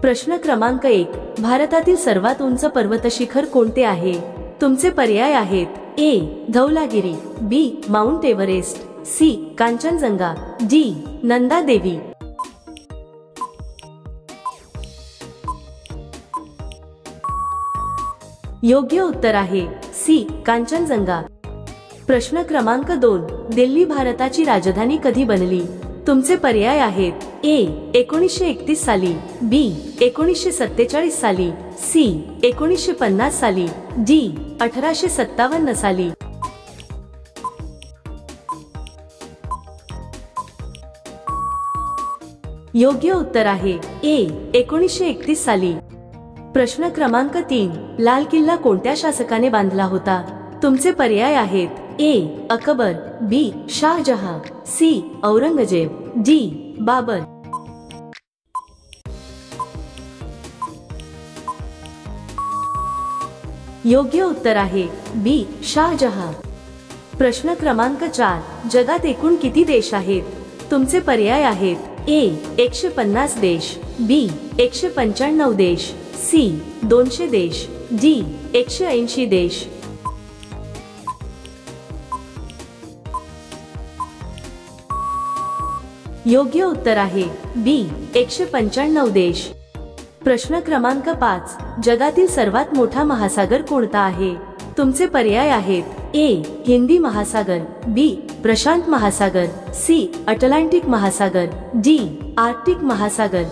प्रश्न क्रमांक 1, भारतातील सर्वात उंच पर्वत शिखर कोणते आहे? तुमचे पर्याय आहेत: A. Dhaulagiri, B. Mount Everest, C. Kanchenjunga, D. Nanda Devi. योग्य उत्तर आहे सी. कांचनजंगा. प्रश्न क्रमांक 2, दिल्ली भारताची राजधानी कधी बनली? तुमचे पर्याय आहेत: ए. 1931 साली, बी. 1947 साली, सी. 1950 साली, डी. 1857 साली. योग्य उत्तर आहे ए. 1931 साली. प्रश्न क्रमांक 3, लाल किल्ला कोणत्या शासकाने बांधला होता? तुमचे पर्याय आहेत: ए. अकबर, बी. शाहजहां, सी. औरंगजेब, डी. बाबर. योग्य उत्तर आहे बी. शाहजहां. प्रश्न क्रमांक 4, जगात एकूण किती देश आहेत? तुमचे पर्याय आहेत: ए. 150 देश, बी. 195 देश, सी. 200 देश, डी. 180 देश. योग्य उत्तर आहे बी. 195 देश. प्रश्न क्रमांक 5, जगातील सर्वात मोठा महासागर कोणता आहे? तुमचे पर्याय आहेत: ए. हिंदी महासागर, बी. प्रशांत महासागर, सी. अटलांटिक महासागर, डी. आर्क्टिक महासागर.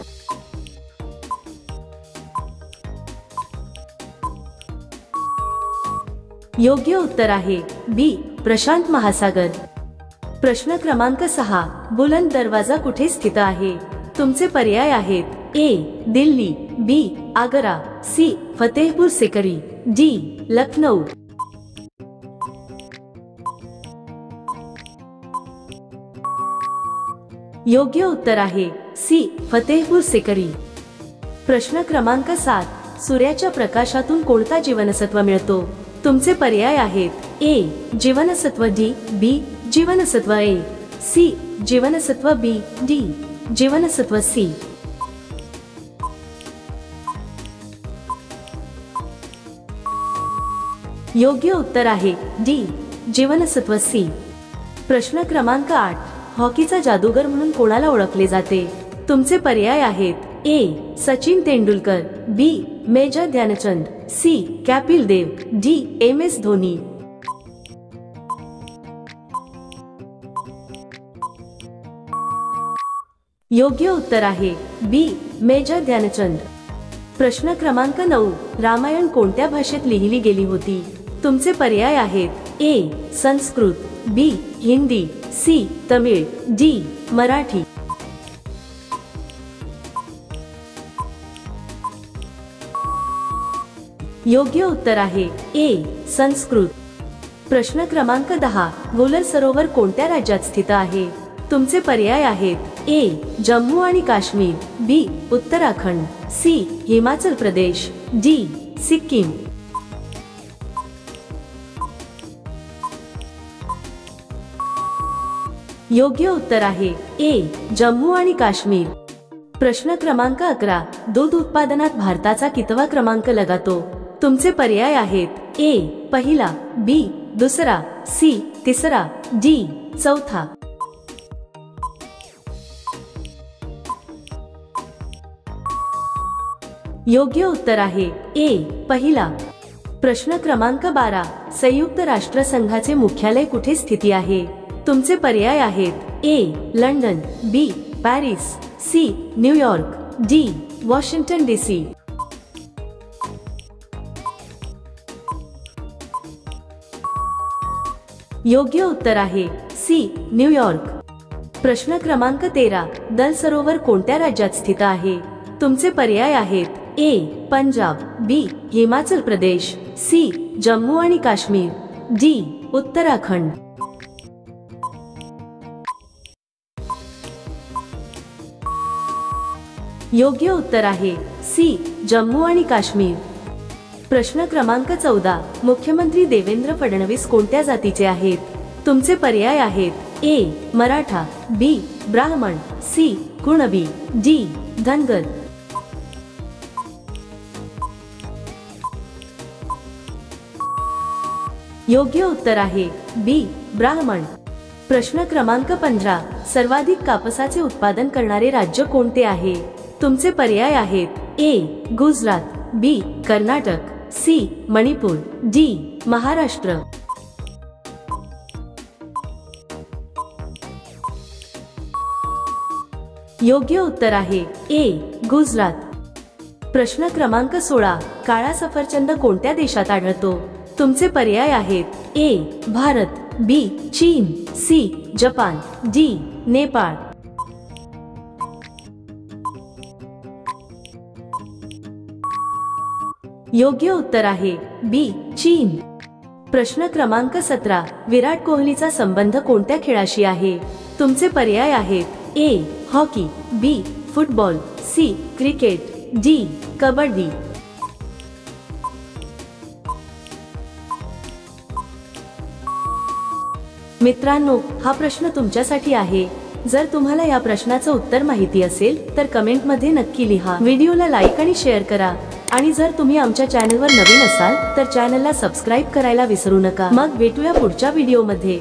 योग्य उत्तर आहे बी. प्रशांत महासागर. प्रश्न क्रमांक 6, बुलंद दरवाजा कुठे स्थित आहे? तुमचे पर्याय आहेत: ए. दिल्ली, बी. आग्रा, सी. फतेहपूर सिकरी, डी. लखनऊ. योग्य उत्तर आहे सी. फतेहपूर सिकरी. प्रश्न क्रमांक 7, सूर्याच्या प्रकाशातून कोणता जीवनसत्व मिळतो? तुमचे पर्याय आहेत: ए. जीवनसत्व डी, बी. जीवनसत्व ए, सी. जीवनसत्व बी, डी. जीवनसत्व सी. योग्य उत्तर आहे डी. जीवनसत्व सी. प्रश्न क्रमांक 8, हॉकीचा जादूगर म्हणून कोणाला ओळखले जाते? तुमचे पर्याय आहेत: A. Sachin Tendulkar, B. Major Dhyanchand, C. Kapil Dev, D. MS Dhoni. योग्य उत्तर आहे बी. मेजर ध्यानचंद. प्रश्न क्रमांक 9, रामायण कोणत्या भाषेत लिहिली गेली होती? तुमचे पर्याय आहेत: ए. संस्कृत, बी. हिंदी, सी. तमिळ, डी. मराठी. योग्य उत्तर आहे ए. संस्कृत. प्रश्न क्रमांक 10, व्होलर सरोवर कोणत्या राज्यात स्थित आहे? तुमचे पर्याय आहेत: ए. जम्मू आणि काश्मीर, बी. उत्तराखंड, सी. हिमाचल प्रदेश, डी. सिक्कीम. योग्य उत्तर आहे ए. जम्मू आणि काश्मीर. प्रश्न क्रमांक 11, दूध उत्पादनात भारताचा कितवा क्रमांक लागतो? तुमचे पर्याय आहेत: ए. पहिला, बी. दुसरा, सी. तिसरा, डी. चौथा. योग्य उत्तर आहे ए. पहिला. प्रश्न क्रमांक 12, संयुक्त राष्ट्र संघाचे मुख्यालय कुठे स्थित आहे? तुमचे पर्याय आहेत: A. London, B. Paris, C. New York, D. Washington DC. योग्य उत्तर आहे सी. न्यूयॉर्क. प्रश्न क्रमांक 13, दल सरोवर कोणत्या राज्यात स्थित आहे? तुमचे पर्याय आहेत: ए. पंजाब, बी. हिमाचल प्रदेश, सी. जम्मू आणि काश्मीर, डी. उत्तराखंड. योग्य उत्तर आहे सी. जम्मू आणि काश्मीर. प्रश्न क्रमांक 14, मुख्यमंत्री देवेंद्र फडणवीस कोणत्या जातीचे आहेत? तुमचे पर्याय आहेत: ए. मराठा, बी. ब्राह्मण, सी. कुणबी, डी. धनगर. योग्य उत्तर आहे बी ब्राह्मण. प्रश्न क्रमांक 15, सर्वाधिक कापसाचे उत्पादन करणारे राज्य कोणते आहे? तुमचे पर्याय आहेत ए गुजरात, बी कर्नाटक, सी मणिपूर, डी महाराष्ट्र. योग्य उत्तर आहे ए गुजरात. प्रश्न क्रमांक 16, काळा सफरचंद कोणत्या देशात आढळतो? तुमचे पर्याय आहेत ए भारत, बी चीन, सी जपान, डी नेपाळ. योग्य उत्तर आहे बी चीन. प्रश्न क्रमांक 17, विराट कोहलीचा संबंध कोणत्या खेळाशी आहे? तुमचे पर्याय आहेत A hockey, B football, C cricket, D kabaddi. मित्रांनो, हा प्रश्न तुमच्यासाठी आहे. जर तुम्हाला या प्रश्नाचं उत्तर माहिती असेल तर कमेंटमध्ये नक्की लिहा. व्हिडिओला लाईक आणि शेअर करा. आणि जर तुम्ही आमच्या चॅनलवर नवीन असाल तर चॅनलला सबस्क्राईब करायला विसरू नका. मग भेटूया पुढच्या व्हिडिओमध्ये.